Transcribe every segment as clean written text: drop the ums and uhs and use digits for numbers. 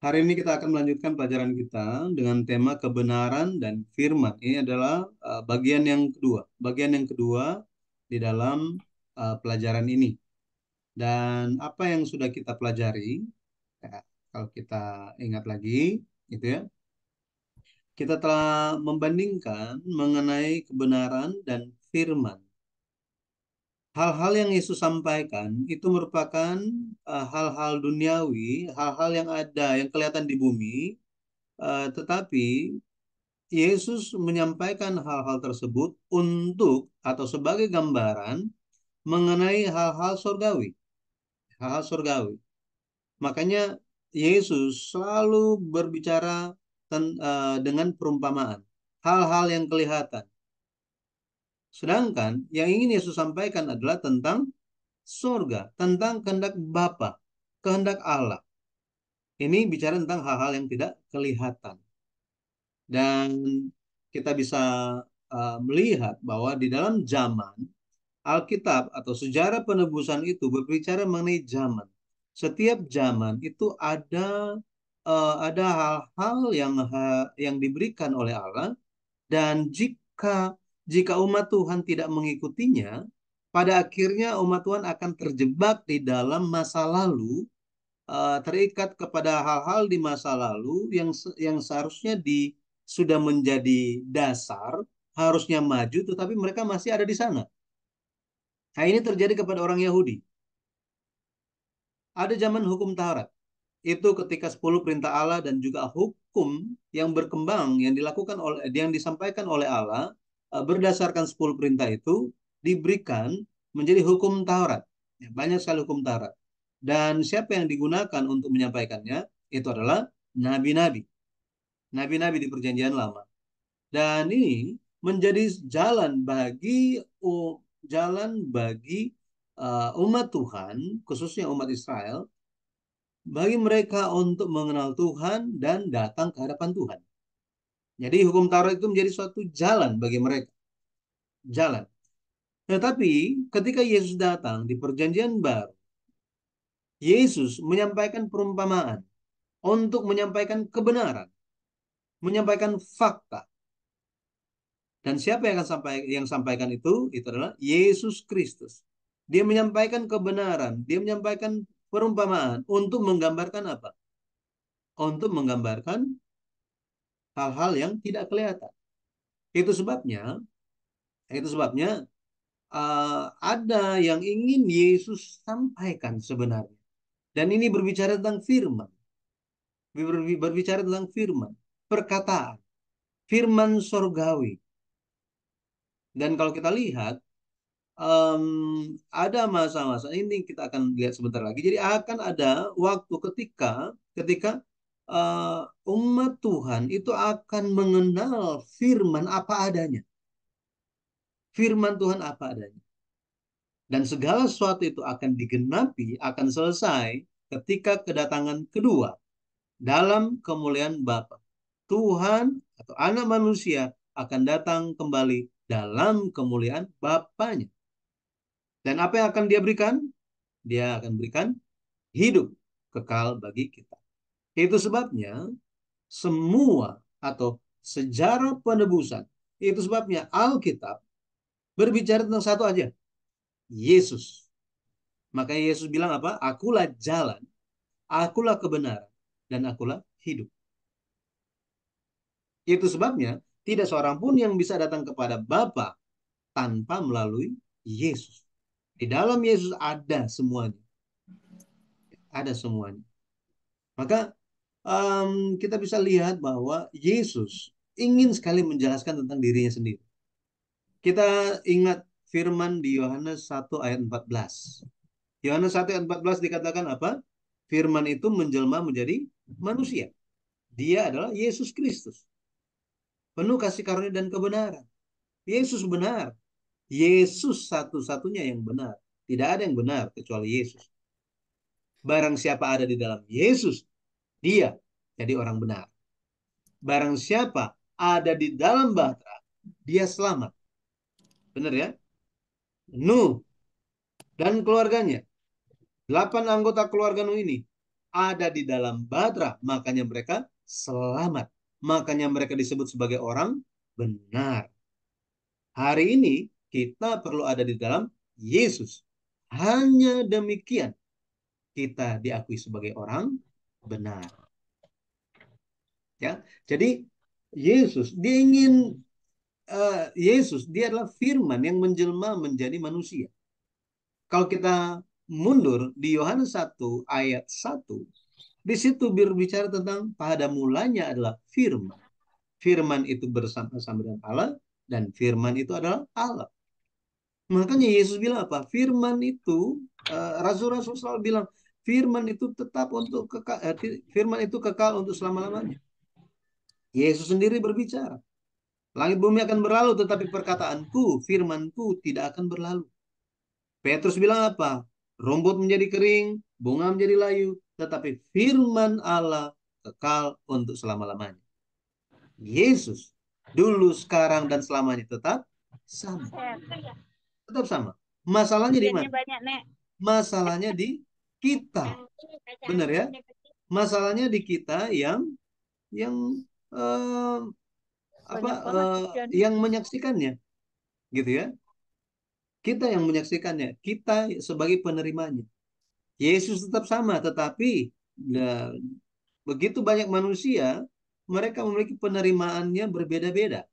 Hari ini kita akan melanjutkan pelajaran kita dengan tema kebenaran dan firman. Ini adalah bagian yang kedua. Bagian yang kedua di dalam pelajaran ini. Dan apa yang sudah kita pelajari, ya, kalau kita ingat lagi, gitu ya, kita telah membandingkan mengenai kebenaran dan firman. Hal-hal yang Yesus sampaikan itu merupakan hal-hal duniawi, hal-hal yang ada, yang kelihatan di bumi, tetapi Yesus menyampaikan hal-hal tersebut untuk atau sebagai gambaran mengenai hal-hal surgawi, hal-hal surgawi. Makanya Yesus selalu berbicara dengan perumpamaan, hal-hal yang kelihatan. Sedangkan yang ingin Yesus sampaikan adalah tentang surga, tentang kehendak Bapa, kehendak Allah. Ini bicara tentang hal-hal yang tidak kelihatan. Dan kita bisa melihat bahwa di dalam zaman Alkitab atau sejarah penebusan itu berbicara mengenai zaman. Setiap zaman itu ada hal-hal yang diberikan oleh Allah, dan jika umat Tuhan tidak mengikutinya, pada akhirnya umat Tuhan akan terjebak di dalam masa lalu, terikat kepada hal-hal di masa lalu yang seharusnya sudah menjadi dasar, harusnya maju, tetapi mereka masih ada di sana. Nah, ini terjadi kepada orang Yahudi. Ada zaman hukum Taurat. Itu ketika 10 perintah Allah dan juga hukum yang berkembang yang disampaikan oleh Allah, berdasarkan 10 perintah itu diberikan menjadi hukum Taurat. Ya, banyak sekali hukum Taurat. Dan siapa yang digunakan untuk menyampaikannya? Itu adalah nabi-nabi. Nabi-nabi di Perjanjian Lama. Dan ini menjadi jalan bagi umat Tuhan, khususnya umat Israel, bagi mereka untuk mengenal Tuhan dan datang ke hadapan Tuhan. Jadi hukum Taurat itu menjadi suatu jalan bagi mereka, jalan. Tetapi ketika Yesus datang di Perjanjian Baru, Yesus menyampaikan perumpamaan untuk menyampaikan kebenaran, menyampaikan fakta. Dan siapa yang sampaikan itu? Itu adalah Yesus Kristus. Dia menyampaikan kebenaran, dia menyampaikan perumpamaan untuk menggambarkan apa? Untuk menggambarkan hal-hal yang tidak kelihatan. Itu sebabnya, itu sebabnya ada yang ingin Yesus sampaikan sebenarnya. Dan ini berbicara tentang firman, berbicara tentang firman, perkataan, firman sorgawi. Dan kalau kita lihat, em, ada masa-masa ini kita akan lihat sebentar lagi. Jadi akan ada waktu ketika ketika umat Tuhan itu akan mengenal firman apa adanya. Firman Tuhan apa adanya. Dan segala sesuatu itu akan digenapi, akan selesai ketika kedatangan kedua dalam kemuliaan Bapa. Tuhan atau anak manusia akan datang kembali dalam kemuliaan Bapanya. Dan apa yang akan dia berikan? Dia akan berikan hidup kekal bagi kita. Itu sebabnya semua atau sejarah penebusan, itu sebabnya Alkitab berbicara tentang satu aja, Yesus. Makanya Yesus bilang apa? Akulah jalan, akulah kebenaran, dan akulah hidup. Itu sebabnya tidak seorang pun yang bisa datang kepada Bapa tanpa melalui Yesus. Di dalam Yesus ada semuanya. Ada semuanya. Maka kita bisa lihat bahwa Yesus ingin sekali menjelaskan tentang dirinya sendiri. Kita ingat firman di Yohanes 1 ayat 14. Yohanes 1 ayat 14 dikatakan apa? Firman itu menjelma menjadi manusia. Dia adalah Yesus Kristus. Penuh kasih karunia dan kebenaran. Yesus benar. Yesus satu-satunya yang benar. Tidak ada yang benar kecuali Yesus. Barang siapa ada di dalam Yesus, dia jadi orang benar. Barang siapa ada di dalam Bahtera, dia selamat. Benar ya? Nuh dan keluarganya. 8 anggota keluarga Nuh ini. ada di dalam Badrah, makanya mereka selamat. Makanya mereka disebut sebagai orang benar. Hari ini kita perlu ada di dalam Yesus. Hanya demikian kita diakui sebagai orang benar. Ya, jadi Yesus dia adalah Firman yang menjelma menjadi manusia. Kalau kita mundur di Yohanes 1 ayat 1, di situ berbicara tentang pada mulanya adalah Firman. Firman itu bersama-sama dengan Allah dan Firman itu adalah Allah. Makanya Yesus bilang apa? Firman itu rasul-rasul selalu bilang Firman itu tetap untuk kekal, Firman itu kekal untuk selama-lamanya. Yesus sendiri berbicara, langit bumi akan berlalu, tetapi perkataanku, firmanku tidak akan berlalu. Petrus bilang apa? Rumput menjadi kering, bunga menjadi layu, tetapi firman Allah kekal untuk selama-lamanya. Yesus dulu, sekarang, dan selamanya tetap sama. Tetap sama. Masalahnya di mana? Banyak, Nek. Masalahnya di kita. Benar ya? Masalahnya di kita yang eh, apa yang menyaksikannya, gitu ya. Kita yang menyaksikannya, kita sebagai penerimanya. Yesus tetap sama, tetapi nah, begitu banyak manusia, mereka memiliki penerimaannya berbeda-beda.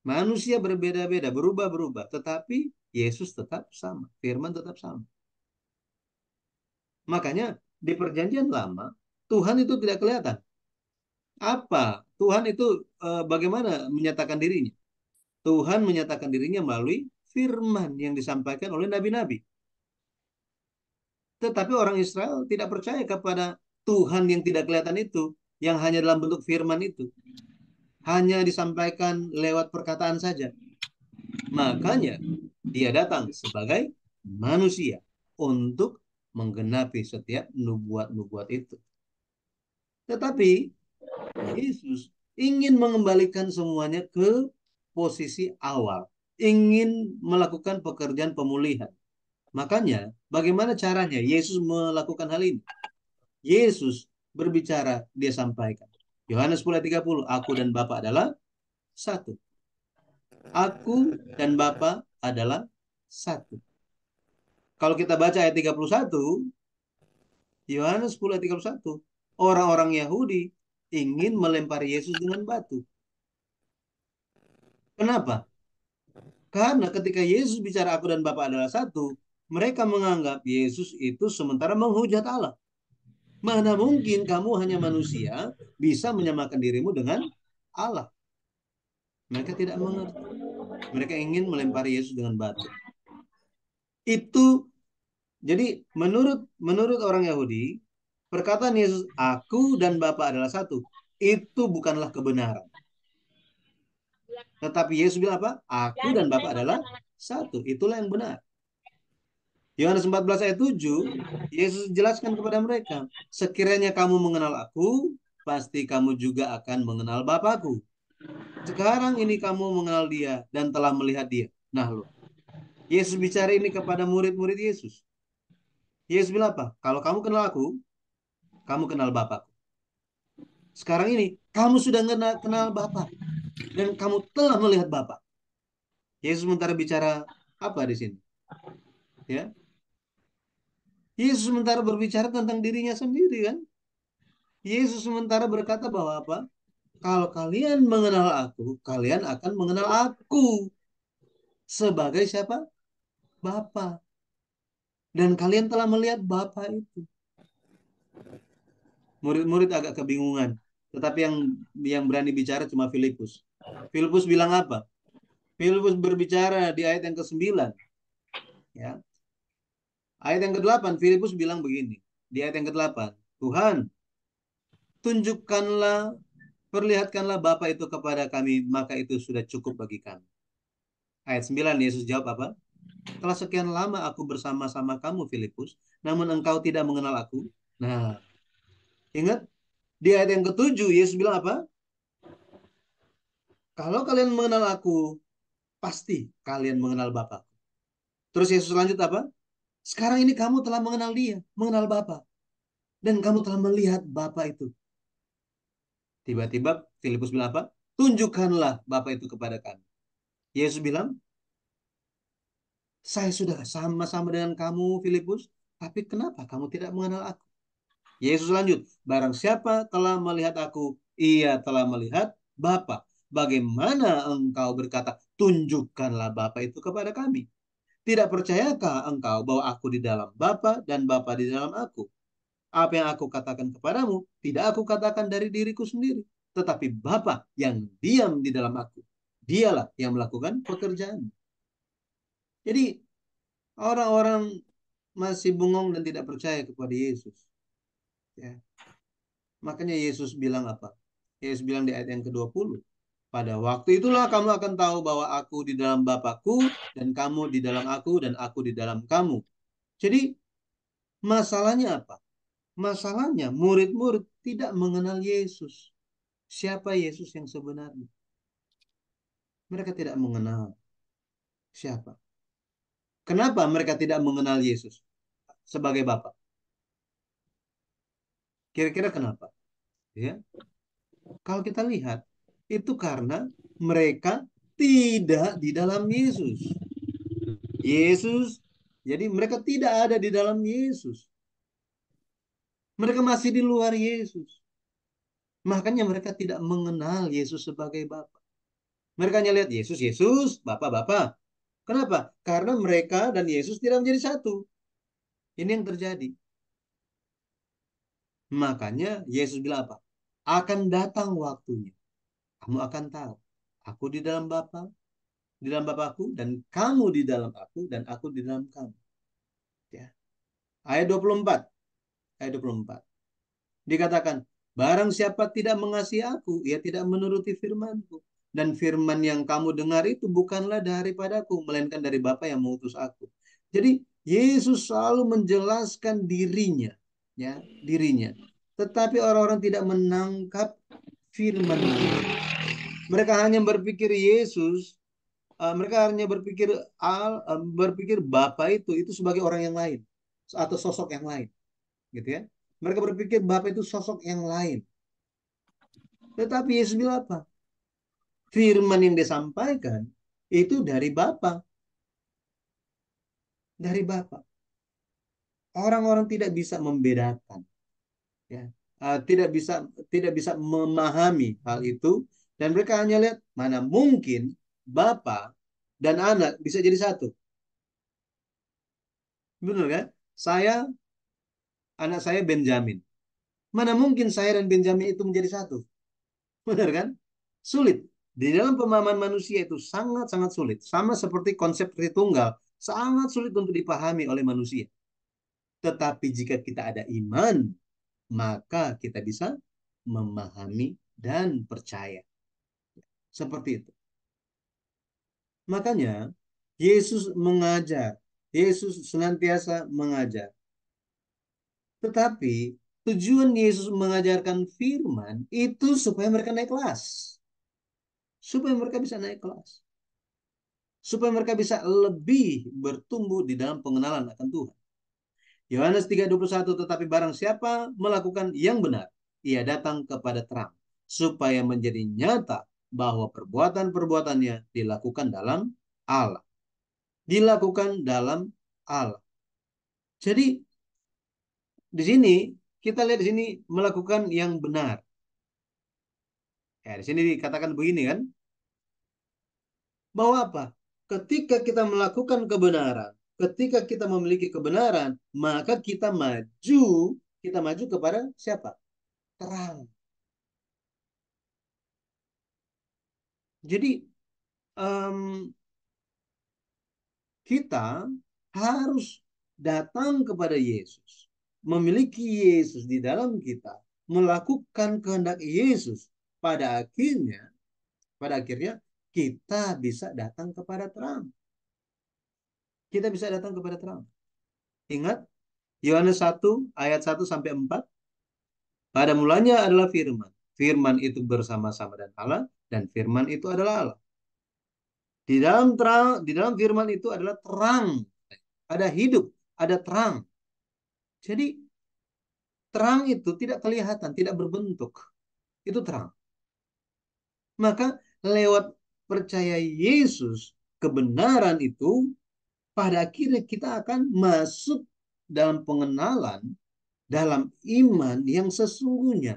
Manusia berbeda-beda, berubah-berubah, tetapi Yesus tetap sama, firman tetap sama. Makanya di perjanjian lama, Tuhan itu tidak kelihatan. Apa? Tuhan itu bagaimana menyatakan dirinya? Tuhan menyatakan dirinya melalui firman yang disampaikan oleh nabi-nabi. Tetapi orang Israel tidak percaya kepada Tuhan yang tidak kelihatan itu, yang hanya dalam bentuk firman itu. Hanya disampaikan lewat perkataan saja. Makanya dia datang sebagai manusia untuk menggenapi setiap nubuat-nubuat itu. Tetapi Yesus ingin mengembalikan semuanya ke posisi awal. Ingin melakukan pekerjaan pemulihan. Makanya bagaimana caranya Yesus melakukan hal ini? Yesus berbicara, dia sampaikan. Yohanes 10:30, aku dan Bapa adalah satu. Aku dan Bapa adalah satu. Kalau kita baca ayat 31, Yohanes 10:31, orang-orang Yahudi ingin melempari Yesus dengan batu. Kenapa? Karena ketika Yesus bicara aku dan Bapa adalah satu, mereka menganggap Yesus itu sementara menghujat Allah. Mana mungkin kamu hanya manusia bisa menyamakan dirimu dengan Allah. Mereka tidak mengerti. Mereka ingin melempari Yesus dengan batu. Itu jadi menurut orang Yahudi, perkataan Yesus, aku dan Bapa adalah satu, itu bukanlah kebenaran. Tetapi Yesus bilang apa? Aku dan Bapa adalah satu. Itulah yang benar. Yohanes 14 ayat 7, Yesus jelaskan kepada mereka, sekiranya kamu mengenal aku, pasti kamu juga akan mengenal Bapakku. Sekarang ini kamu mengenal dia dan telah melihat dia. Nah loh, Yesus bicara ini kepada murid-murid Yesus. Yesus bilang apa? Kalau kamu kenal aku, kamu kenal Bapakku. Sekarang ini, kamu sudah kenal Bapa dan kamu telah melihat Bapa. Yesus sementara bicara apa di sini? Ya, Yesus sementara berbicara tentang dirinya sendiri kan? Yesus sementara berkata bahwa apa? Kalau kalian mengenal aku, kalian akan mengenal aku sebagai siapa? Bapa. Dan kalian telah melihat Bapa itu. Murid-murid agak kebingungan. Tetapi yang berani bicara cuma Filipus. Filipus bilang apa? Filipus berbicara di ayat yang ke-9. Ya. Ayat yang ke-8, Filipus bilang begini. Di ayat yang ke-8, Tuhan, tunjukkanlah, perlihatkanlah Bapa itu kepada kami, maka itu sudah cukup bagi kami. Ayat 9, Yesus jawab apa? Telah sekian lama aku bersama-sama kamu, Filipus, namun engkau tidak mengenal aku. Nah, ingat, di ayat yang ke-7, Yesus bilang apa? Kalau kalian mengenal aku, pasti kalian mengenal Bapa. Terus Yesus lanjut apa? Sekarang ini kamu telah mengenal dia, mengenal Bapa. dan kamu telah melihat Bapa itu. Tiba-tiba Filipus bilang apa? Tunjukkanlah Bapa itu kepada kami. Yesus bilang, saya sudah sama-sama dengan kamu, Filipus, tapi kenapa kamu tidak mengenal aku? Yesus lanjut, barang siapa telah melihat aku, ia telah melihat Bapa. Bagaimana engkau berkata, tunjukkanlah Bapa itu kepada kami? Tidak percayakah engkau bahwa aku di dalam Bapa dan Bapa di dalam aku? Apa yang aku katakan kepadamu, tidak aku katakan dari diriku sendiri, tetapi Bapa yang diam di dalam aku. Dialah yang melakukan pekerjaan. Jadi orang-orang masih bengong dan tidak percaya kepada Yesus. Ya. Makanya Yesus bilang apa? Yesus bilang di ayat yang ke-20. Pada waktu itulah kamu akan tahu bahwa aku di dalam Bapakku dan kamu di dalam aku dan aku di dalam kamu. Jadi masalahnya apa? Masalahnya murid-murid tidak mengenal Yesus. Siapa Yesus yang sebenarnya? Mereka tidak mengenal siapa. Kenapa mereka tidak mengenal Yesus sebagai Bapa? Kira-kira kenapa? Ya, kalau kita lihat itu karena mereka tidak di dalam Yesus. Yesus, jadi mereka tidak ada di dalam Yesus. Mereka masih di luar Yesus. Makanya mereka tidak mengenal Yesus sebagai Bapa. Mereka hanya lihat Yesus, Yesus, Bapa, Bapa. Kenapa? Karena mereka dan Yesus tidak menjadi satu. Ini yang terjadi. Makanya Yesus bilang apa? Akan datang waktunya. Kamu akan tahu. Aku di dalam Bapakku, dan kamu di dalam aku, dan aku di dalam kamu. Ya. Ayat 24. Ayat 24. Dikatakan, barang siapa tidak mengasihi aku, ia tidak menuruti firmanku. Dan firman yang kamu dengar itu bukanlah daripadaku, melainkan dari Bapa yang mengutus aku. Jadi Yesus selalu menjelaskan dirinya, ya, dirinya. Tetapi orang-orang tidak menangkap firman Yesus. Mereka hanya berpikir Yesus, mereka hanya berpikir Bapa itu sebagai orang yang lain atau sosok yang lain, gitu ya. Mereka berpikir Bapa itu sosok yang lain. Tetapi Yesus bilang apa? Firman yang disampaikan itu dari Bapa, dari Bapa. Orang-orang tidak bisa membedakan, ya. Tidak bisa memahami hal itu, dan mereka hanya lihat mana mungkin Bapa dan anak bisa jadi satu. Benar kan? Anak saya Benjamin. Mana mungkin saya dan Benjamin itu menjadi satu? Benar kan? Sulit. Di dalam pemahaman manusia itu sangat-sangat sulit. Sama seperti konsep Tritunggal. Sangat sulit untuk dipahami oleh manusia. Tetapi jika kita ada iman, maka kita bisa memahami dan percaya. Seperti itu. Makanya Yesus mengajar. Yesus senantiasa mengajar. Tetapi tujuan Yesus mengajarkan firman itu supaya mereka naik kelas. Supaya mereka bisa naik kelas. Supaya mereka bisa lebih bertumbuh di dalam pengenalan akan Tuhan. Yohanes 3:21, tetapi barang siapa melakukan yang benar, ia datang kepada terang, supaya menjadi nyata bahwa perbuatan-perbuatannya dilakukan dalam Allah. Dilakukan dalam Allah. Jadi di sini kita lihat di sini melakukan yang benar. Ya, di sini dikatakan begini kan, bahwa apa? Ketika kita melakukan kebenaran, ketika kita memiliki kebenaran, maka kita maju kepada siapa? Terang. Jadi em, kita harus datang kepada Yesus, memiliki Yesus di dalam kita, melakukan kehendak Yesus. Pada akhirnya, pada akhirnya kita bisa datang kepada terang. Kita bisa datang kepada terang. Ingat Yohanes 1 ayat 1-4. Pada mulanya adalah firman. Firman itu bersama-sama dengan Allah dan firman itu adalah Allah. Di dalam firman itu adalah terang, ada hidup, ada terang. Jadi Terang itu tidak kelihatan, tidak berbentuk. Itu terang. Maka lewat percaya Yesus, kebenaran itu pada akhirnya kita akan masuk dalam pengenalan, dalam iman yang sesungguhnya.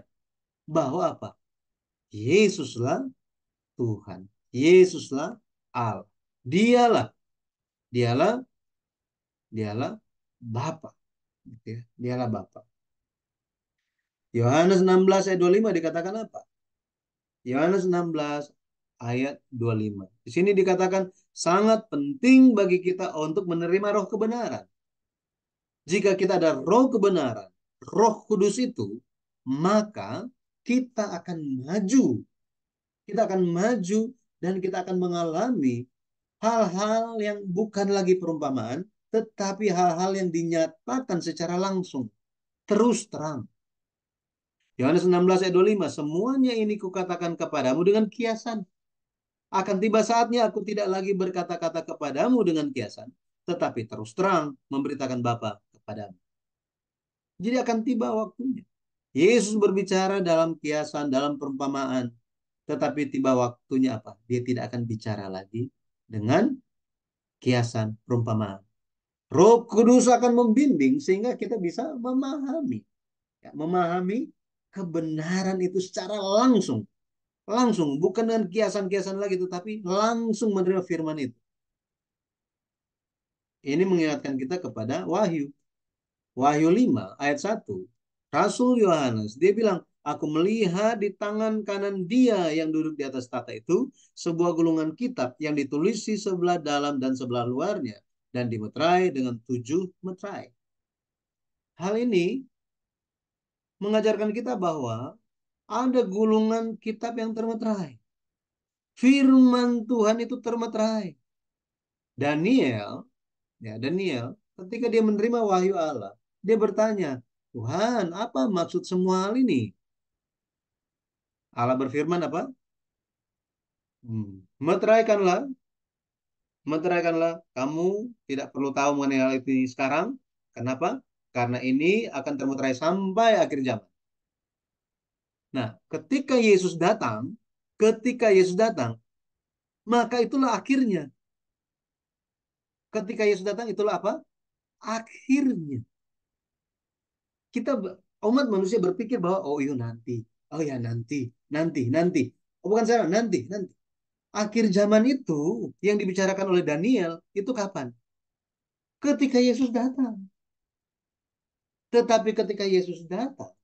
Bahwa apa? Yesuslah Tuhan. Yesuslah Allah. Dialah, dialah, dialah Bapa. Gitu ya. Dialah Bapa. Yohanes 16 ayat 25 dikatakan apa? Yohanes 16 ayat 25. Di sini dikatakan sangat penting bagi kita untuk menerima roh kebenaran. Jika kita ada roh kebenaran, roh kudus itu, maka kita akan maju. Kita akan maju dan kita akan mengalami hal-hal yang bukan lagi perumpamaan, tetapi hal-hal yang dinyatakan secara langsung. Terus terang. Yohanes 16 ayat 25, semuanya ini kukatakan kepadamu dengan kiasan. Akan tiba saatnya aku tidak lagi berkata-kata kepadamu dengan kiasan, tetapi terus terang memberitakan Bapa kepadamu. Jadi akan tiba waktunya. Yesus berbicara dalam kiasan, dalam perumpamaan. Tetapi tiba waktunya apa? Dia tidak akan bicara lagi dengan kiasan, perumpamaan. Roh Kudus akan membimbing sehingga kita bisa memahami. Ya, memahami kebenaran itu secara langsung. Langsung, bukan dengan kiasan-kiasan lagi, tetapi langsung menerima firman itu. Ini mengingatkan kita kepada Wahyu. Wahyu 5 ayat 1. Rasul Yohanes, dia bilang, aku melihat di tangan kanan dia yang duduk di atas tahta itu sebuah gulungan kitab yang ditulisi sebelah dalam dan sebelah luarnya dan dimeterai dengan 7 meterai. Hal ini mengajarkan kita bahwa ada gulungan kitab yang termeterai. Firman Tuhan itu termeterai. Daniel, ya Daniel, ketika dia menerima wahyu Allah, dia bertanya, Tuhan, apa maksud semua hal ini? Allah berfirman apa? Meteraikanlah, meteraikanlah. Kamu tidak perlu tahu mengenai hal ini sekarang. Kenapa? Karena ini akan termeterai sampai akhir zaman. Nah, ketika Yesus datang, maka itulah akhirnya. Ketika Yesus datang, itulah apa? Akhirnya. Kita umat manusia berpikir bahwa oh iya nanti, oh ya nanti, nanti. Oh bukan sekarang, nanti. Akhir zaman itu yang dibicarakan oleh Daniel itu kapan? Ketika Yesus datang. Tetapi ketika Yesus datang,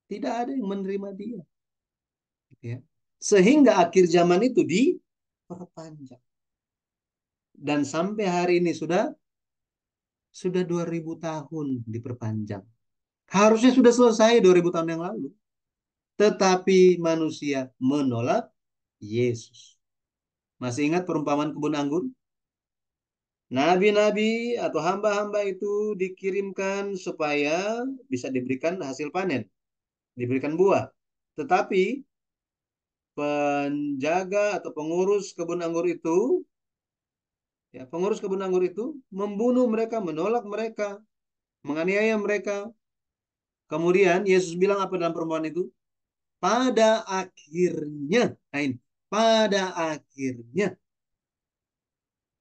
tidak ada yang menerima dia. Ya. Sehingga akhir zaman itu diperpanjang. Dan sampai hari ini sudah 2000 tahun diperpanjang. Harusnya sudah selesai 2000 tahun yang lalu. Tetapi manusia menolak Yesus. Masih ingat perumpamaan kebun anggur? Nabi-nabi atau hamba-hamba itu dikirimkan supaya bisa diberikan hasil panen, diberikan buah. Tetapi penjaga atau pengurus kebun anggur itu, ya pengurus kebun anggur itu membunuh mereka, menolak mereka, menganiaya mereka. Kemudian Yesus bilang apa dalam perumpamaan itu? Pada akhirnya, nah ini, pada akhirnya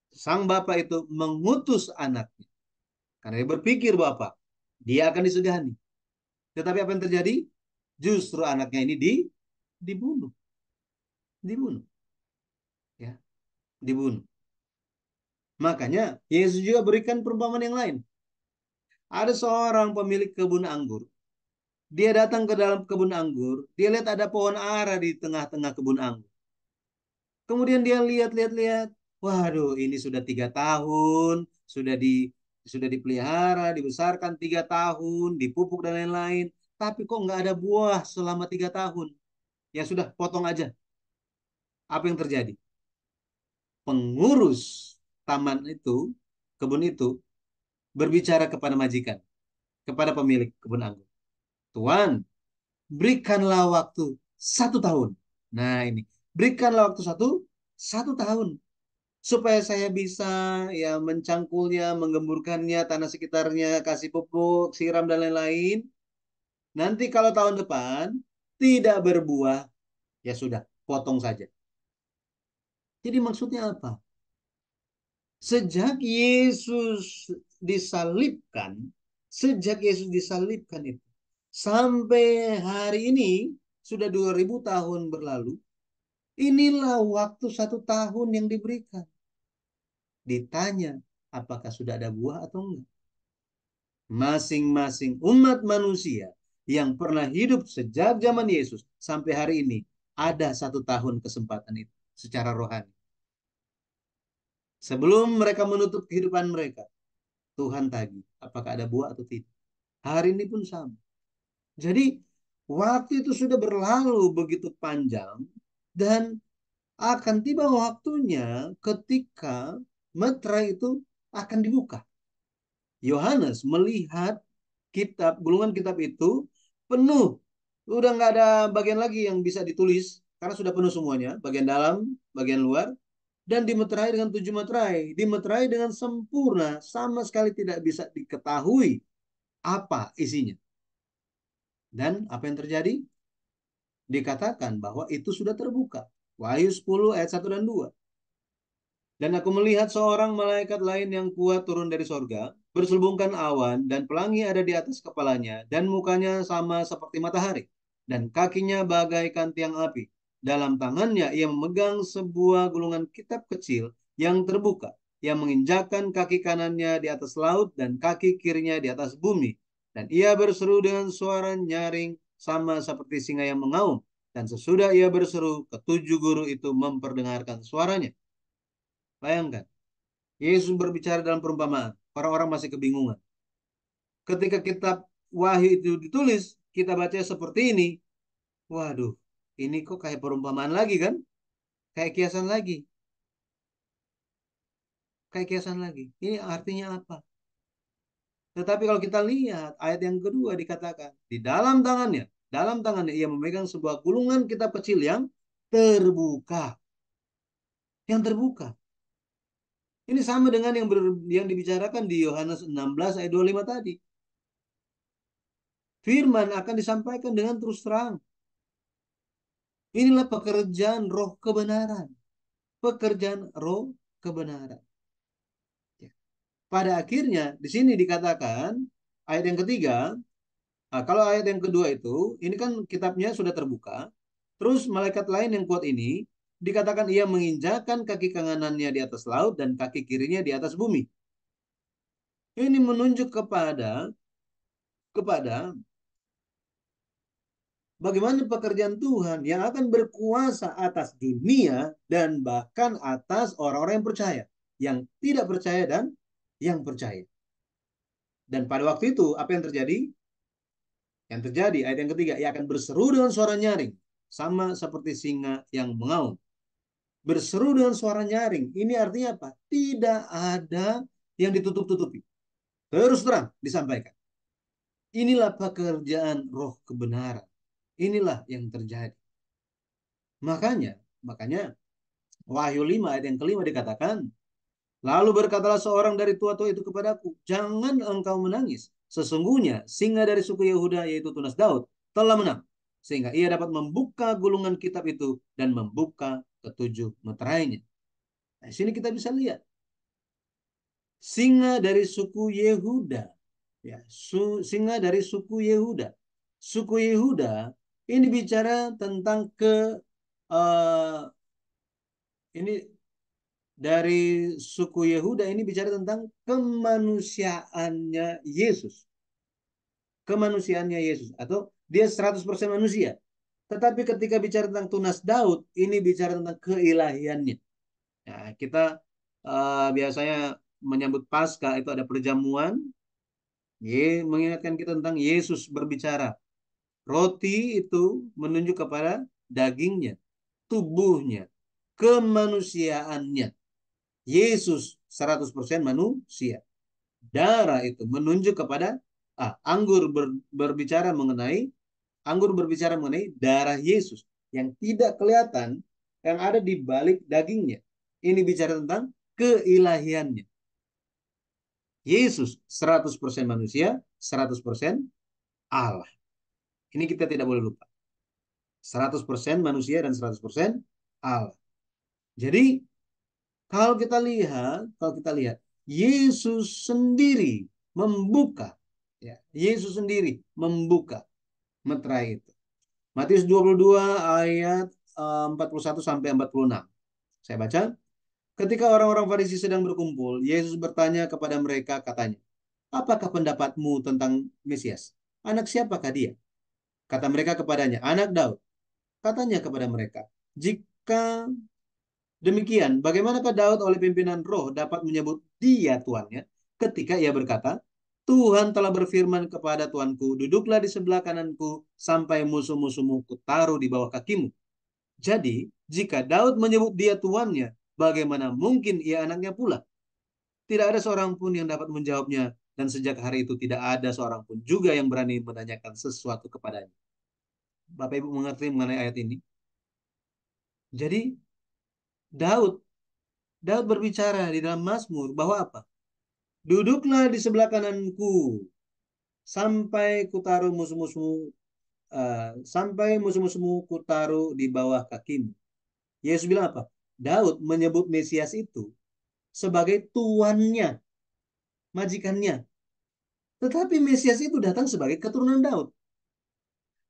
sang bapak itu mengutus anaknya. Karena dia berpikir bahwa apa? Dia akan disegani. Tetapi apa yang terjadi? Justru anaknya ini dibunuh. Dibunuh. Ya, dibunuh. Makanya Yesus juga berikan perumpamaan yang lain. Ada seorang pemilik kebun anggur. Dia datang ke dalam kebun anggur. Dia lihat ada pohon ara di tengah-tengah kebun anggur. Kemudian dia lihat. Waduh, ini sudah 3 tahun. Sudah dipelihara, dibesarkan 3 tahun, dipupuk dan lain-lain. Tapi kok nggak ada buah selama 3 tahun? Ya sudah, potong aja. Apa yang terjadi? Pengurus taman itu, kebun itu, berbicara kepada majikan, kepada pemilik kebun anggur. Tuan, berikanlah waktu 1 tahun. Nah ini, berikanlah waktu satu tahun supaya saya bisa ya mencangkulnya, menggemburkannya, tanah sekitarnya, kasih pupuk, siram dan lain-lain. Nanti kalau tahun depan tidak berbuah, ya sudah, potong saja. Jadi maksudnya apa? Sejak Yesus disalibkan, sejak Yesus disalibkan itu, sampai hari ini, sudah 2000 tahun berlalu, inilah waktu 1 tahun yang diberikan. Ditanya, apakah sudah ada buah atau enggak? Masing-masing umat manusia yang pernah hidup sejak zaman Yesus sampai hari ini, ada 1 tahun kesempatan itu secara rohani. Sebelum mereka menutup kehidupan mereka, Tuhan tagih apakah ada buah atau tidak. Hari ini pun sama. Jadi waktu itu sudah berlalu begitu panjang dan akan tiba waktunya ketika meterai itu akan dibuka. Yohanes melihat kitab, gulungan kitab itu penuh. Udah nggak ada bagian lagi yang bisa ditulis karena sudah penuh semuanya, bagian dalam, bagian luar, dan dimeterai dengan 7 meterai, dimeterai dengan sempurna, sama sekali tidak bisa diketahui apa isinya. Dan apa yang terjadi? Dikatakan bahwa itu sudah terbuka. Wahyu 10 ayat 1 dan 2. Dan aku melihat seorang malaikat lain yang kuat turun dari sorga, berselubungkan awan, dan pelangi ada di atas kepalanya, dan mukanya sama seperti matahari, dan kakinya bagaikan tiang api. Dalam tangannya ia memegang sebuah gulungan kitab kecil yang terbuka, yang menginjakkan kaki kanannya di atas laut, dan kaki kirinya di atas bumi. Dan ia berseru dengan suara nyaring, sama seperti singa yang mengaum. Dan sesudah ia berseru, ketujuh guru itu memperdengarkan suaranya. Bayangkan. Yesus berbicara dalam perumpamaan. Orang-orang masih kebingungan. Ketika kitab Wahyu itu ditulis, kita baca seperti ini. Waduh, ini kok kayak perumpamaan lagi kan? Kayak kiasan lagi. Kayak kiasan lagi. Ini artinya apa? Tetapi kalau kita lihat ayat yang kedua dikatakan. Di dalam tangannya ia memegang sebuah gulungan kitab kecil yang terbuka. Yang terbuka. Ini sama dengan yang dibicarakan di Yohanes 16 ayat 25 tadi. Firman akan disampaikan dengan terus terang. Inilah pekerjaan roh kebenaran. Pekerjaan roh kebenaran. Ya. Pada akhirnya di sini dikatakan ayat yang ketiga. Nah, kalau ayat yang kedua itu, ini kan kitabnya sudah terbuka. Terus malaikat lain yang kuat ini dikatakan ia menginjakan kaki kanannya di atas laut dan kaki kirinya di atas bumi. Ini menunjuk kepada bagaimana pekerjaan Tuhan yang akan berkuasa atas dunia dan bahkan atas orang-orang yang percaya, yang tidak percaya dan yang percaya. Dan pada waktu itu apa yang terjadi? Yang terjadi ayat yang ketiga, ia akan berseru dengan suara nyaring, sama seperti singa yang mengaum. Berseru dengan suara nyaring, ini artinya apa? Tidak ada yang ditutup-tutupi. Terus terang disampaikan. Inilah pekerjaan roh kebenaran. Inilah yang terjadi. Makanya, makanya Wahyu 5 ayat yang kelima dikatakan, lalu berkatalah seorang dari tua-tua itu kepadaku, jangan engkau menangis. Sesungguhnya singa dari suku Yehuda yaitu tunas Daud telah menang. Sehingga ia dapat membuka gulungan kitab itu dan membuka ketujuh meterainya. Nah, di sini kita bisa lihat. Singa dari suku Yehuda. Ya, singa dari suku Yehuda. Suku Yehuda ini bicara tentang uh, ini dari suku Yehuda ini bicara tentang kemanusiaannya Yesus. Kemanusiaannya Yesus atau dia 100% manusia. Tetapi ketika bicara tentang tunas Daud, ini bicara tentang keilahiannya. Nah, kita biasanya menyambut Paskah itu ada perjamuan, mengingatkan kita tentang Yesus berbicara. Roti itu menunjuk kepada dagingnya, tubuhnya, kemanusiaannya. Yesus 100% manusia. Darah itu menunjuk kepada anggur berbicara mengenai darah Yesus yang tidak kelihatan yang ada di balik dagingnya. Ini bicara tentang keilahiannya. Yesus 100% manusia, 100% Allah. Ini kita tidak boleh lupa. 100% manusia dan 100% Allah. Jadi kalau kita lihat Yesus sendiri membuka, ya, Yesus sendiri membuka meterai itu. Matius 22 ayat 41 sampai 46. Saya baca. Ketika orang-orang Farisi sedang berkumpul, Yesus bertanya kepada mereka, katanya, "Apakah pendapatmu tentang Mesias? Anak siapakah dia?" Kata mereka kepadanya, "Anak Daud." Katanya kepada mereka, "Jika demikian, bagaimanakah Daud oleh pimpinan roh dapat menyebut dia tuannya ketika ia berkata, Tuhan telah berfirman kepada Tuanku, duduklah di sebelah kananku sampai musuh-musuhmu kutaruh di bawah kakimu. Jadi, jika Daud menyebut dia tuannya, bagaimana mungkin ia anaknya pula? Tidak ada seorang pun yang dapat menjawabnya, dan sejak hari itu tidak ada seorang pun juga yang berani menanyakan sesuatu kepadanya. Bapak Ibu mengerti mengenai ayat ini? Jadi, Daud Daud berbicara di dalam Mazmur bahwa apa? Duduklah di sebelah kananku sampai kutaruh musuh-musuhmu sampai musuh-musuhmu kutaruh di bawah kakimu. Yesus bilang apa? Daud menyebut Mesias itu sebagai tuannya, majikannya. Tetapi Mesias itu datang sebagai keturunan Daud.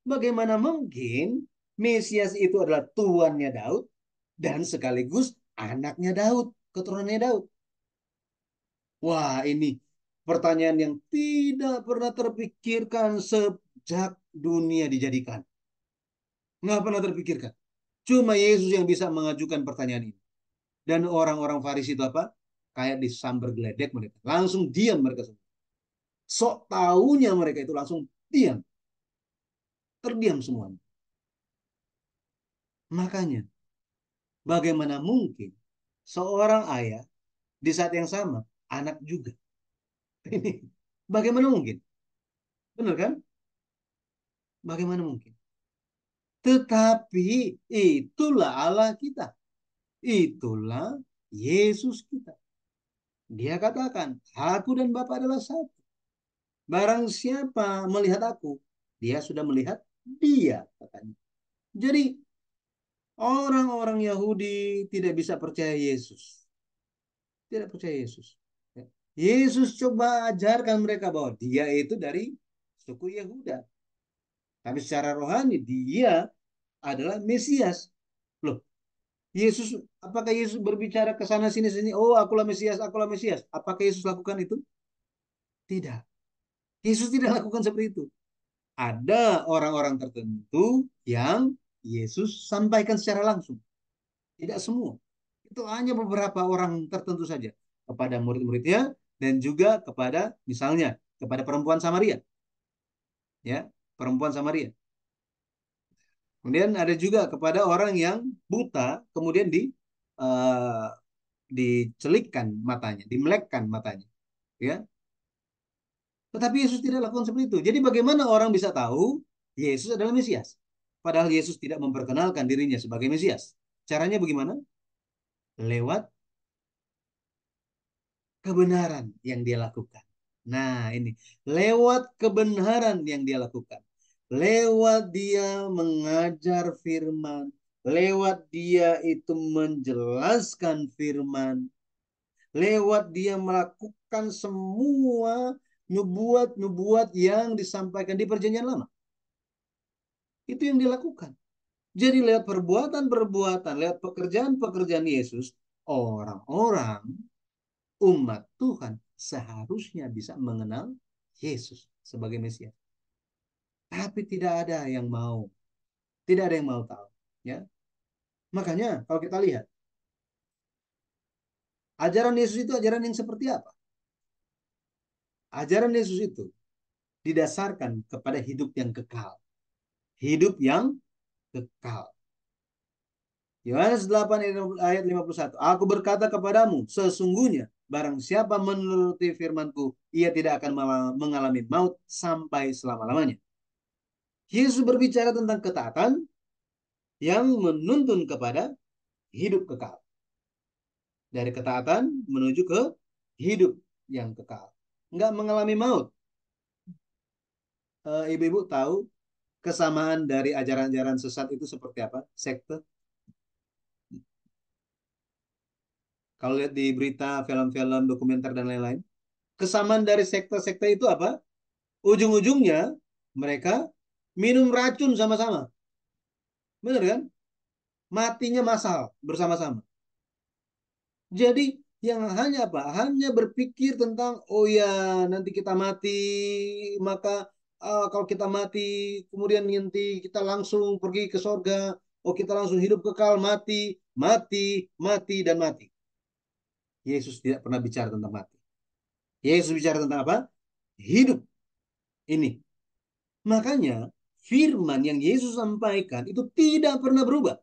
Bagaimana mungkin Mesias itu adalah tuannya Daud dan sekaligus anaknya Daud, keturunannya Daud? Wah, ini pertanyaan yang tidak pernah terpikirkan sejak dunia dijadikan. Nggak pernah terpikirkan. Cuma Yesus yang bisa mengajukan pertanyaan ini. Dan orang-orang Farisi itu apa? Kayak disambar geledek mereka. Langsung diam mereka semua. Sok taunya mereka itu langsung diam. Terdiam semuanya. Makanya, bagaimana mungkin seorang ayah di saat yang sama anak juga? Ini bagaimana mungkin? Benar kan? Bagaimana mungkin? Tetapi itulah Allah kita. Itulah Yesus kita. Dia katakan, aku dan Bapa adalah satu. Barang siapa melihat aku, dia sudah melihat dia, katanya. Jadi orang-orang Yahudi tidak bisa percaya Yesus. Tidak percaya Yesus. Ya. Yesus coba ajarkan mereka bahwa dia itu dari suku Yehuda. Tapi secara rohani dia adalah Mesias. Loh, apakah Yesus berbicara ke sana sini sini? Oh, akulah Mesias, akulah Mesias. Apakah Yesus lakukan itu? Tidak. Yesus tidak lakukan seperti itu. Ada orang-orang tertentu yang Yesus sampaikan secara langsung. Tidak semua. Itu hanya beberapa orang tertentu saja. Kepada murid-muridnya dan juga kepada misalnya kepada perempuan Samaria. Ya, perempuan Samaria. Kemudian ada juga kepada orang yang buta, kemudian uh, dicelikkan matanya, dimelekkan matanya, ya. Tetapi Yesus tidak lakukan seperti itu. Jadi bagaimana orang bisa tahu Yesus adalah Mesias? Padahal Yesus tidak memperkenalkan dirinya sebagai Mesias. Caranya bagaimana? Lewat kebenaran yang dia lakukan. Nah, ini lewat kebenaran yang dia lakukan. Lewat dia mengajar firman, lewat dia itu menjelaskan firman, lewat dia melakukan semua nubuat-nubuat yang disampaikan di perjanjian lama. Itu yang dilakukan. Jadi lewat perbuatan-perbuatan, lewat pekerjaan-pekerjaan Yesus, orang-orang umat Tuhan seharusnya bisa mengenal Yesus sebagai Mesias. Tapi tidak ada yang mau, tidak ada yang mau tahu. Ya, makanya kalau kita lihat ajaran Yesus itu ajaran yang seperti apa? Ajaran Yesus itu didasarkan kepada hidup yang kekal, hidup yang kekal. Yohanes 8 ayat 51. Aku berkata kepadamu, sesungguhnya barang siapa menuruti firmanku, ia tidak akan mengalami maut sampai selama-lamanya. Yesus berbicara tentang ketaatan yang menuntun kepada hidup kekal. Dari ketaatan menuju ke hidup yang kekal. Enggak mengalami maut. Ibu-ibu tahu Kesamaan dari ajaran-ajaran sesat itu seperti apa? Sekte. Kalau lihat di berita, film-film, dokumenter dan lain-lain, kesamaan dari sekte-sekte itu apa? Ujung-ujungnya mereka minum racun sama-sama. Benar kan? Matinya massal bersama-sama. Jadi yang hanya apa? Hanya berpikir tentang oh ya nanti kita mati, maka kalau kita mati kemudian nanti kita langsung pergi ke sorga. Oh kita langsung hidup kekal mati, mati, mati dan mati. Yesus tidak pernah bicara tentang mati. Yesus bicara tentang apa? Hidup ini. Makanya firman yang Yesus sampaikan itu tidak pernah berubah.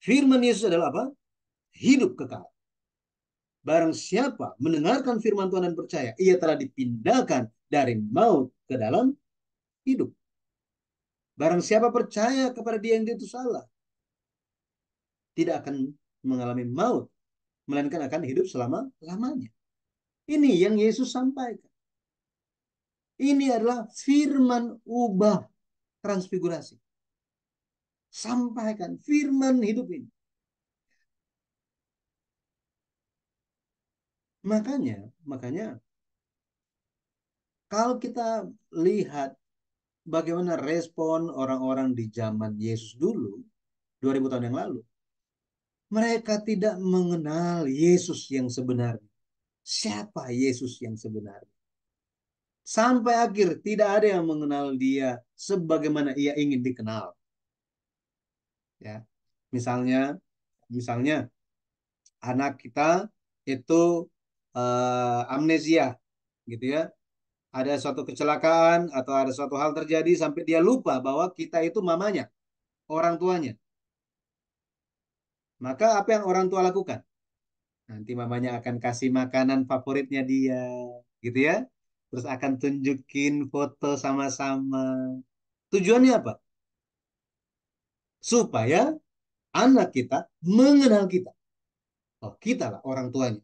Firman Yesus adalah apa? Hidup kekal. Barang siapa mendengarkan firman Tuhan dan percaya, ia telah dipindahkan dari maut ke dalam hidup. Barang siapa percaya kepada dia yang itu salah, tidak akan mengalami maut, melainkan akan hidup selama-lamanya. Ini yang Yesus sampaikan. Ini adalah firman ubah transfigurasi. Sampaikan firman hidup ini. Makanya kalau kita lihat bagaimana respon orang-orang di zaman Yesus dulu, 2000 tahun yang lalu, mereka tidak mengenal Yesus yang sebenarnya. Siapa Yesus yang sebenarnya? Sampai akhir tidak ada yang mengenal dia sebagaimana ia ingin dikenal. Ya, misalnya, misalnya anak kita itu amnesia, gitu ya. Ada suatu kecelakaan atau ada suatu hal terjadi sampai dia lupa bahwa kita itu mamanya, orang tuanya. Maka apa yang orang tua lakukan? Nanti mamanya akan kasih makanan favoritnya dia, gitu ya. Terus akan tunjukin foto sama-sama. Tujuannya apa? Supaya anak kita mengenal kita. Oh, kita lah orang tuanya.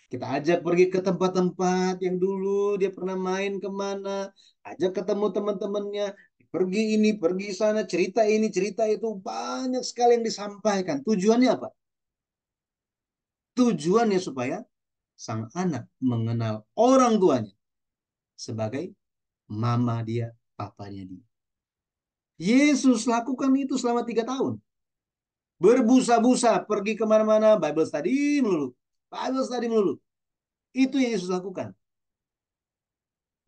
Kita ajak pergi ke tempat-tempat yang dulu dia pernah main kemana. Ajak ketemu teman-temannya. Pergi ini, pergi sana, cerita ini, cerita itu. Banyak sekali yang disampaikan. Tujuannya apa? Tujuannya supaya sang anak mengenal orang tuanya sebagai mama dia, papanya dia. Yesus lakukan itu selama 3 tahun. Berbusa-busa, pergi kemana-mana, Bible study melulu. Bible study melulu. Itu yang Yesus lakukan.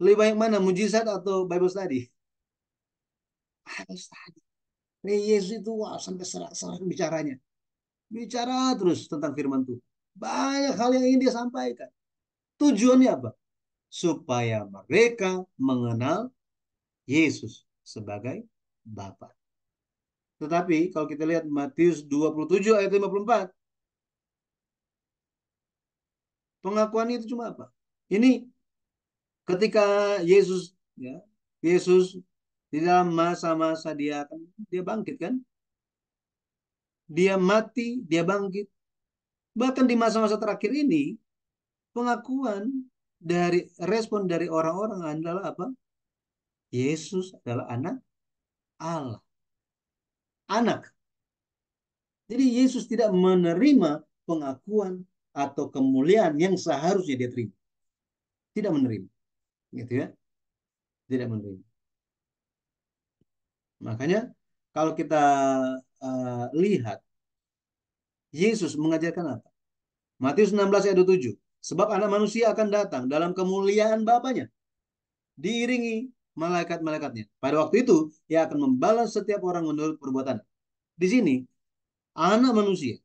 Lebih banyak mana, mujizat atau Bible study? Bible study. Yesus itu wah, sampai serak-serak bicaranya. Bicara terus tentang firman Tuhan. Banyak hal yang ingin dia sampaikan. Tujuannya apa? Supaya mereka mengenal Yesus sebagai Bapa. Tetapi kalau kita lihat Matius 27 ayat 54, pengakuan itu cuma apa? Ini ketika Yesus ya, Yesus di dalam masa-masa dia bangkit kan? Dia mati, dia bangkit. Bahkan di masa-masa terakhir ini, pengakuan dari respon dari orang-orang adalah apa? Yesus adalah anak Allah. Anak. Jadi Yesus tidak menerima pengakuan atau kemuliaan yang seharusnya dia terima. Tidak menerima. Gitu ya. Tidak menerima. Makanya kalau kita lihat Yesus mengajarkan apa? Matius 16 ayat 7. Sebab anak manusia akan datang dalam kemuliaan Bapaknya, diiringi malaikat-malaikatnya. Pada waktu itu, ia akan membalas setiap orang menurut perbuatan. Di sini, anak manusia.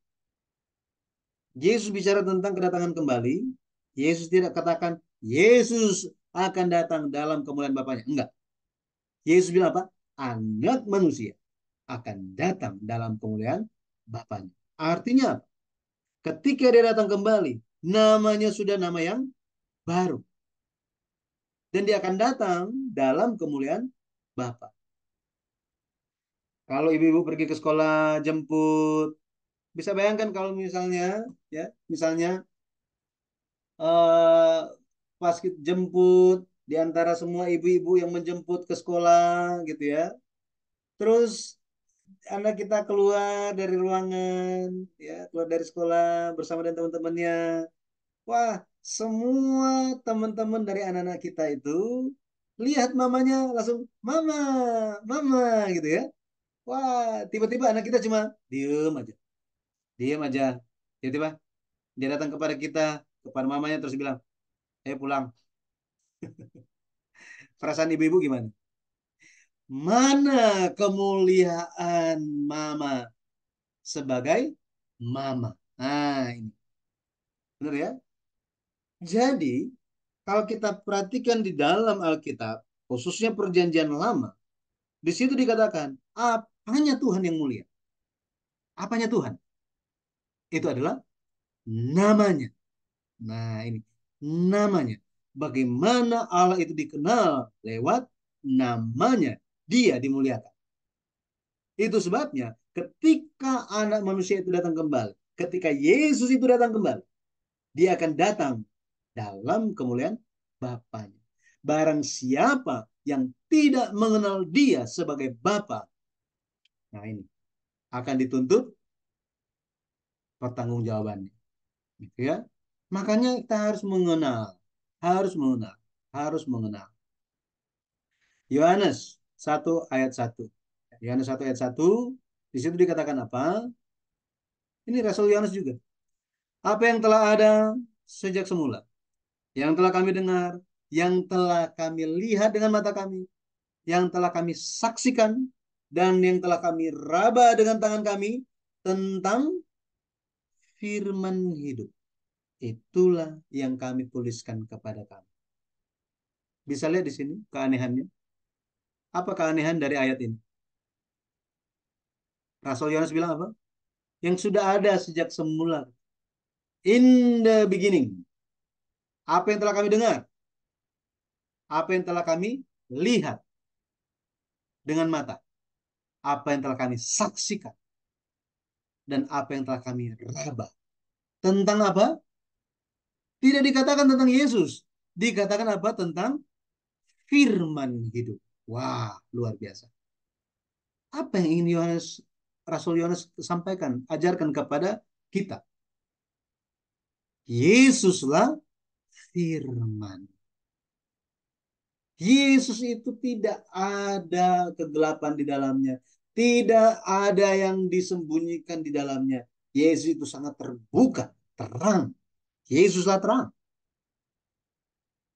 Yesus bicara tentang kedatangan kembali. Yesus tidak katakan, Yesus akan datang dalam kemuliaan Bapaknya. Enggak. Yesus bilang apa? Anak manusia akan datang dalam kemuliaan Bapaknya. Artinya, ketika dia datang kembali, namanya sudah nama yang baru. Dan dia akan datang dalam kemuliaan Bapa. Kalau ibu-ibu pergi ke sekolah jemput, bisa bayangkan kalau misalnya, ya, misalnya pas kita jemput, di antara semua ibu-ibu yang menjemput ke sekolah gitu ya. Terus anak kita keluar dari ruangan, ya, keluar dari sekolah bersama dengan teman-temannya. Wah, semua teman-teman dari anak-anak kita itu lihat mamanya langsung, mama, mama gitu ya. Wah, tiba-tiba anak kita cuma diem aja, diem aja. Tiba-tiba dia datang kepada kita, kepada mamanya terus bilang, pulang. Perasaan ibu-ibu gimana? Mana kemuliaan mama sebagai mama? Nah, ini benar ya. Jadi, kalau kita perhatikan di dalam Alkitab, khususnya Perjanjian Lama, di situ dikatakan, apanya Tuhan yang mulia? Apanya Tuhan? Itu adalah namanya. Nah, ini namanya. Bagaimana Allah itu dikenal lewat namanya. Dia dimuliakan. Itu sebabnya ketika anak manusia itu datang kembali, ketika Yesus itu datang kembali, dia akan datang dalam kemuliaan Bapaknya. Barang siapa yang tidak mengenal dia sebagai Bapa, nah ini akan dituntut pertanggungjawabannya. Gitu ya. Makanya kita harus mengenal, harus mengenal, harus mengenal. Yohanes 1 ayat 1. Yohanes 1 ayat 1, di situ dikatakan apa? Ini Rasul Yohanes juga. Apa yang telah ada sejak semula, yang telah kami dengar, yang telah kami lihat dengan mata kami, yang telah kami saksikan, dan yang telah kami raba dengan tangan kami tentang firman hidup. Itulah yang kami tuliskan kepada kamu. Bisa lihat di sini keanehannya. Apa keanehan dari ayat ini? Rasul Yohanes bilang apa? Yang sudah ada sejak semula. In the beginning. Apa yang telah kami dengar? Apa yang telah kami lihat dengan mata? Apa yang telah kami saksikan? Dan apa yang telah kami raba? Tentang apa? Tidak dikatakan tentang Yesus. Dikatakan apa? Tentang firman hidup. Wah, luar biasa. Apa yang ingin Rasul Yohanes sampaikan, ajarkan kepada kita? Yesuslah firman. Yesus itu tidak ada kegelapan di dalamnya. Tidak ada yang disembunyikan di dalamnya. Yesus itu sangat terbuka, terang. Yesuslah terang.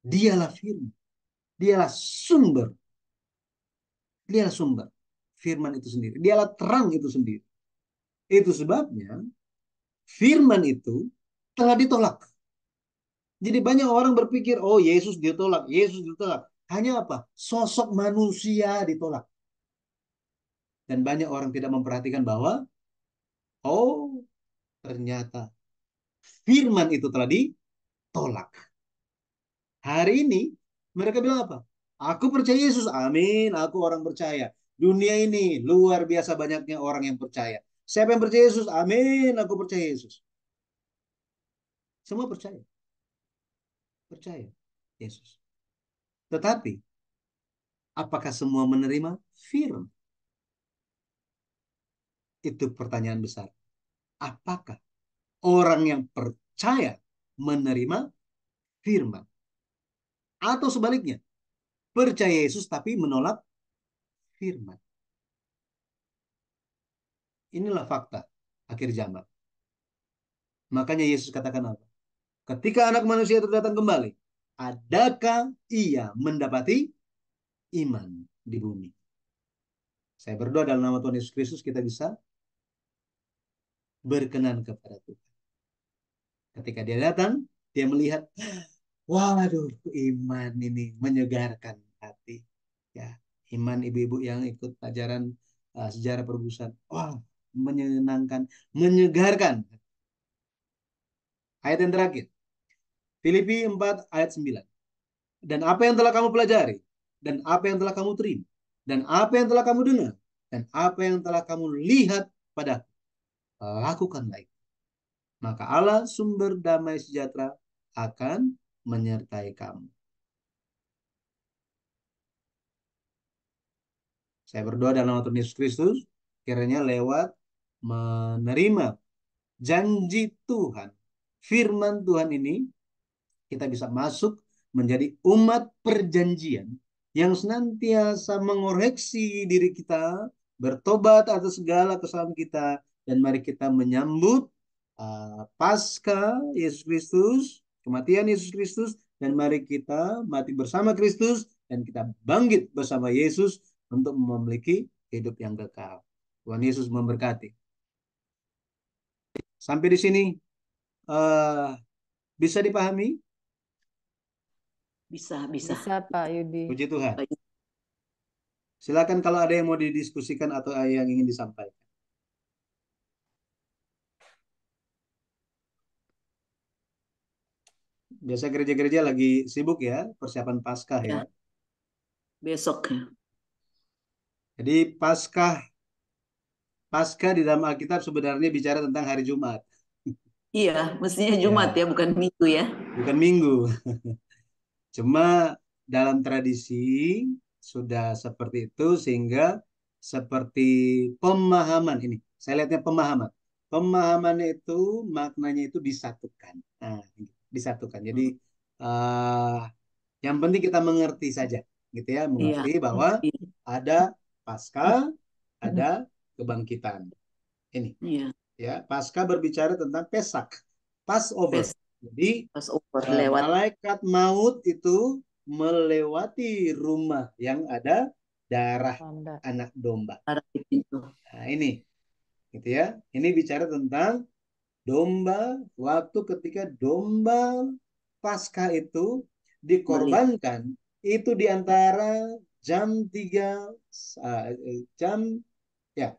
Dialah firman. Dialah sumber. Dialah sumber. Firman itu sendiri. Dialah terang itu sendiri. Itu sebabnya firman itu telah ditolak. Jadi banyak orang berpikir, oh Yesus ditolak, Yesus ditolak. Hanya apa? Sosok manusia ditolak. Dan banyak orang tidak memperhatikan bahwa, oh ternyata firman itu telah ditolak. Hari ini mereka bilang apa? Aku percaya Yesus, amin, aku orang percaya. Dunia ini luar biasa banyaknya orang yang percaya. Siapa yang percaya Yesus? Amin, aku percaya Yesus. Semua percaya, percaya Yesus. Tetapi apakah semua menerima firman? Itu pertanyaan besar. Apakah orang yang percaya menerima firman? Atau sebaliknya, percaya Yesus tapi menolak firman. Inilah fakta akhir zaman. Makanya Yesus katakan apa? Ketika anak manusia itu datang kembali, adakah ia mendapati iman di bumi? Saya berdoa dalam nama Tuhan Yesus Kristus kita bisa berkenan kepada Tuhan. Ketika dia datang, dia melihat, waduh, iman ini menyegarkan hati. Ya, iman ibu-ibu yang ikut ajaran sejarah perebusan. Wah, menyenangkan, menyegarkan. Ayat yang terakhir, Filipi 4 ayat 9. Dan apa yang telah kamu pelajari, dan apa yang telah kamu terima, dan apa yang telah kamu dengar, dan apa yang telah kamu lihat pada lakukanlah itu. Maka Allah sumber damai sejahtera akan menyertai kamu. Saya berdoa dalam nama Tuhan Yesus Kristus, kiranya lewat menerima janji Tuhan, firman Tuhan ini, kita bisa masuk menjadi umat perjanjian yang senantiasa mengoreksi diri kita, bertobat atas segala kesalahan kita, dan mari kita menyambut Paskah Yesus Kristus, kematian Yesus Kristus, dan mari kita mati bersama Kristus dan kita bangkit bersama Yesus untuk memiliki hidup yang kekal. Tuhan Yesus memberkati. Sampai di sini uh, bisa dipahami? Bisa, bisa. Bisa Pak Yudi. Puji Tuhan. Silakan kalau ada yang mau didiskusikan atau yang ingin disampaikan. Biasa gereja-gereja lagi sibuk ya, persiapan Paskah ya. Ya, besok. Jadi Paskah di dalam Alkitab sebenarnya bicara tentang hari Jumat. Iya, mestinya Jumat Ya, ya, bukan Minggu ya. bukan Minggu. Cuma dalam tradisi sudah seperti itu sehingga seperti pemahaman ini. Saya lihatnya pemahaman. Pemahaman itu maknanya itu disatukan. Nah, disatukan. Jadi Hmm. uh, yang penting kita mengerti saja, gitu ya, Iya, mengerti bahwa iya, ada Paskah, ada kebangkitan. Ini iya. ya, Paskah berbicara tentang Pesak, Passover. Pes Jadi Passover lewat. malaikat maut itu melewati rumah yang ada darah Anda. anak domba. Arah di pintu. Nah, ini gitu ya. Ini bicara tentang domba, waktu ketika domba Paskah itu Beli. dikorbankan itu di antara jam 3 jam ya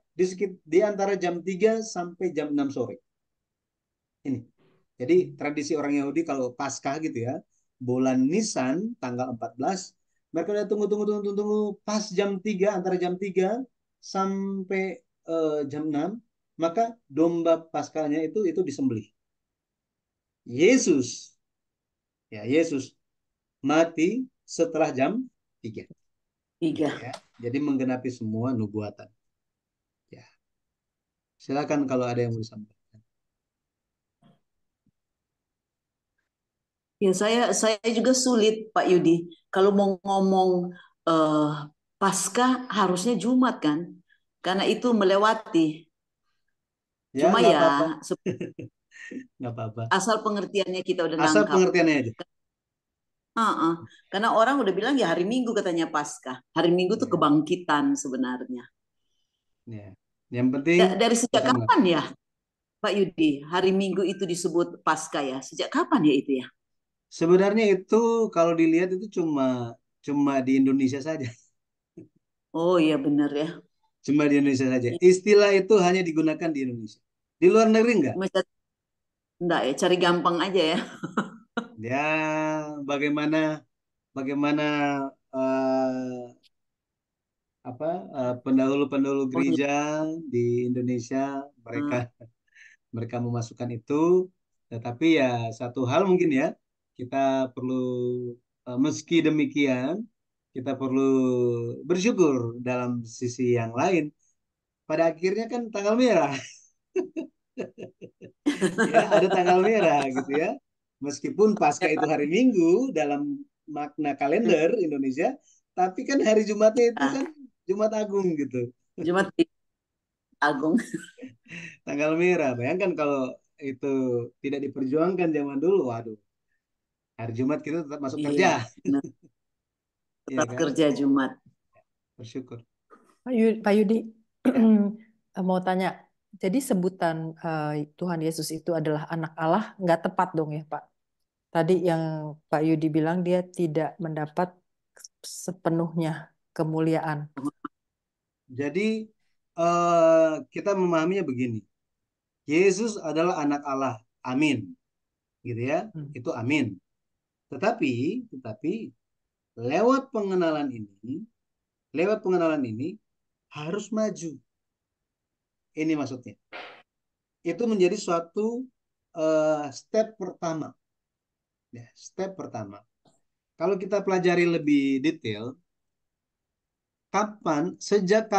di antara jam 3 sampai jam 6 sore. Ini. Jadi tradisi orang Yahudi kalau Paskah gitu ya, bulan Nisan tanggal 14, mereka udah tunggu pas jam 3 antara jam 3 sampai jam 6, maka domba Paskahnya itu disembelih. Yesus Yesus mati setelah jam 3 gitu 3. ya. Jadi menggenapi semua nubuatan. Ya, silakan kalau ada yang mau disampaikan. Ya, saya juga sulit Pak Yudi. Kalau mau ngomong eh, Paskah harusnya Jumat kan? Karena itu melewati. Ya, Cuma nggak ya apa-apa, nggak apa-apa. asal pengertiannya kita udah Asal nangkap. pengertiannya aja. Heeh. Karena orang udah bilang ya hari Minggu katanya Paskah. Hari Minggu tuh Ya, kebangkitan sebenarnya. ya. Yang penting Dari sejak kita mengerti. kapan ya Pak Yudi hari Minggu itu disebut Paskah ya? Sejak kapan ya itu ya? Sebenarnya itu kalau dilihat itu cuma cuma di Indonesia saja. Oh iya benar ya. Cuma di Indonesia saja. Istilah itu hanya digunakan di Indonesia. Di luar negeri enggak? Enggak ya, cari gampang aja ya. Ya, bagaimana bagaimana eh, apa pendahulu-pendahulu Oh iya. gereja di Indonesia mereka Hmm. mereka memasukkan itu, tetapi ya satu hal mungkin ya kita perlu meski demikian kita perlu bersyukur dalam sisi yang lain. Pada akhirnya kan tanggal merah, ya ada tanggal merah gitu ya. Meskipun Paskah itu hari Minggu dalam makna kalender Indonesia, tapi kan hari Jumatnya itu Ah, kan Jumat Agung gitu. Jumat Agung. Tanggal merah. Bayangkan kalau itu tidak diperjuangkan zaman dulu, waduh, hari Jumat kita tetap masuk kerja, Iya, benar. ya Tetap kan? kerja Jumat. Bersyukur. Pak Yudi, Ya, mau tanya. Jadi sebutan Tuhan Yesus itu adalah anak Allah, nggak tepat dong ya Pak? Tadi yang Pak Yudi bilang dia tidak mendapat sepenuhnya kemuliaan. jadi kita memahaminya begini. Yesus adalah anak Allah. Amin. Gitu ya. Hmm. Itu amin. Tetapi lewat pengenalan ini, lewat pengenalan ini harus maju. Ini maksudnya. Itu menjadi suatu step pertama. Ya, step pertama. Kalau kita pelajari lebih detail, sejak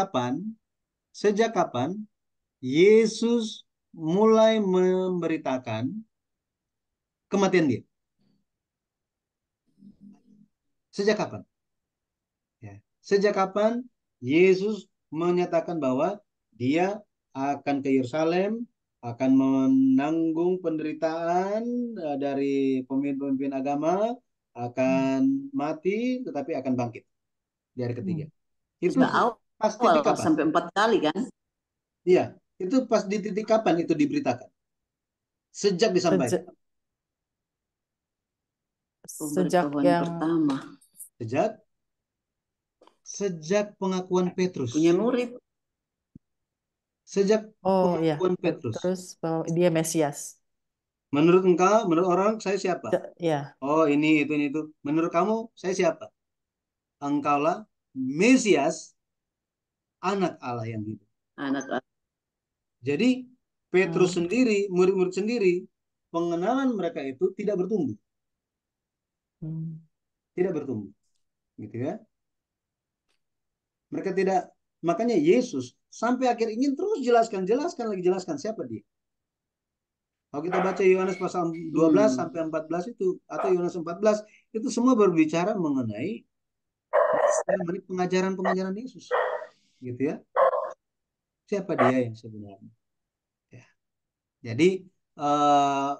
kapan Yesus mulai memberitakan kematian dia? Sejak kapan? Ya. Sejak kapan Yesus menyatakan bahwa dia akan ke Yerusalem, akan menanggung penderitaan dari pemimpin-pemimpin agama, akan mati, tetapi akan bangkit di hari ketiga. Itu Sejak pas awal titik kapan? sampai 4 kali kan? Iya, itu pas di titik kapan itu diberitakan? Sejak disampaikan. Sejak Pemberitahuan yang pertama. Sejak pengakuan Petrus. Punya murid. Sejak oh ya pengakuan Petrus. Petrus bahwa dia Mesias. Menurut engkau, menurut orang, saya siapa? Ya. Oh, ini, itu. Menurut kamu, saya siapa? Engkaulah Mesias, anak Allah yang hidup. Anak Jadi, Petrus sendiri, murid-murid sendiri, pengenalan mereka itu tidak bertumbuh. Tidak bertumbuh. Gitu ya. Mereka tidak, makanya Yesus sampai akhir ingin terus jelaskan siapa dia. Kalau kita baca Yohanes pasal 12 sampai 14 itu, atau Yohanes 14, itu semua berbicara mengenai pengajaran-pengajaran Yesus. Gitu ya. Siapa dia yang sebenarnya. Ya. Jadi,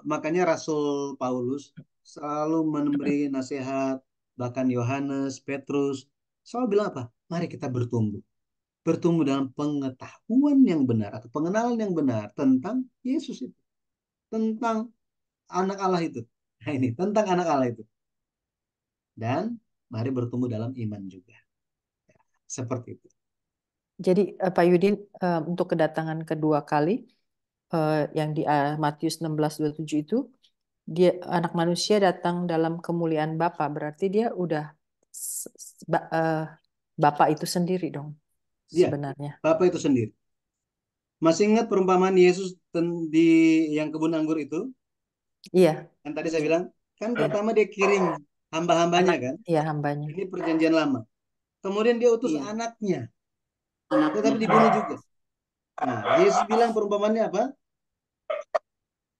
makanya Rasul Paulus selalu memberi nasihat, bahkan Yohanes, Petrus, selalu bilang apa? Mari kita bertumbuh. Bertumbuh dalam pengetahuan yang benar, atau pengenalan yang benar tentang Yesus itu. Tentang anak Allah itu. Nah ini, tentang anak Allah itu. Dan mari bertumbuh dalam iman juga. Seperti itu. Jadi Pak Yudin, untuk kedatangan kedua kali yang di Matius 16:27 itu, dia anak manusia datang dalam kemuliaan Bapa, berarti dia udah Bapa itu sendiri dong Iya, sebenarnya. Bapa itu sendiri. Masih ingat perumpamaan Yesus di yang kebun anggur itu? Iya. Yang tadi saya bilang, kan pertama dia kirim hamba-hambanya kan? Iya, hambanya. Ini perjanjian lama. Kemudian dia utus anaknya. Tetapi dibunuh juga. Nah, Yesus bilang perumpamaannya apa?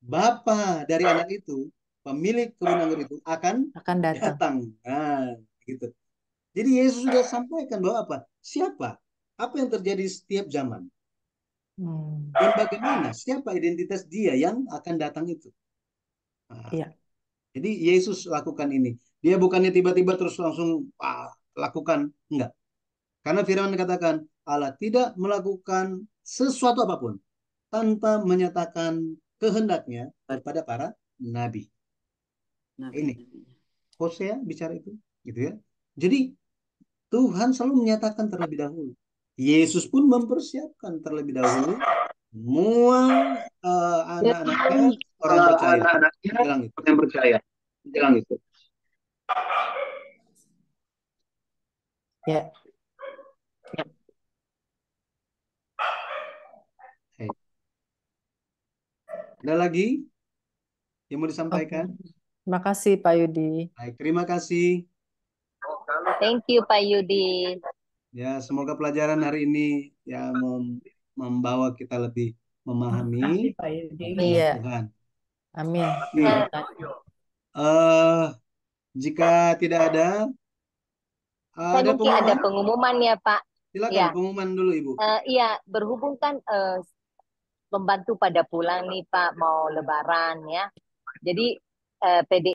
Bapa dari anak itu, pemilik kebun anggur itu akan datang. Nah, gitu. Jadi Yesus sudah sampaikan bahwa apa? Siapa? Apa yang terjadi setiap zaman? Dan bagaimana? Siapa identitas dia yang akan datang itu? Nah, Iya. jadi Yesus lakukan ini. Dia bukannya tiba-tiba terus langsung lakukan. Enggak. Karena firman dikatakan Allah tidak melakukan sesuatu apapun tanpa menyatakan kehendaknya kepada para nabi. Ini Hosea bicara itu, gitu ya. Jadi Tuhan selalu menyatakan terlebih dahulu. Yesus pun mempersiapkan terlebih dahulu semua anak-anaknya orang percaya. Bilang itu. Yang percaya. Bilang itu. Ya. Hey. Ada lagi yang mau disampaikan? Terima kasih Pak Yudi. Baik, terima kasih. Thank you Pak Yudi. Ya, semoga pelajaran hari ini ya membawa kita lebih memahami Tuhan. Amin. Jika tidak ada, Saya mungkin pengumuman? ada pengumuman ya Pak. Silakan Ya. pengumuman dulu Ibu. Iya, berhubung kan membantu pada pulang nih Pak, mau Lebaran ya. Jadi PD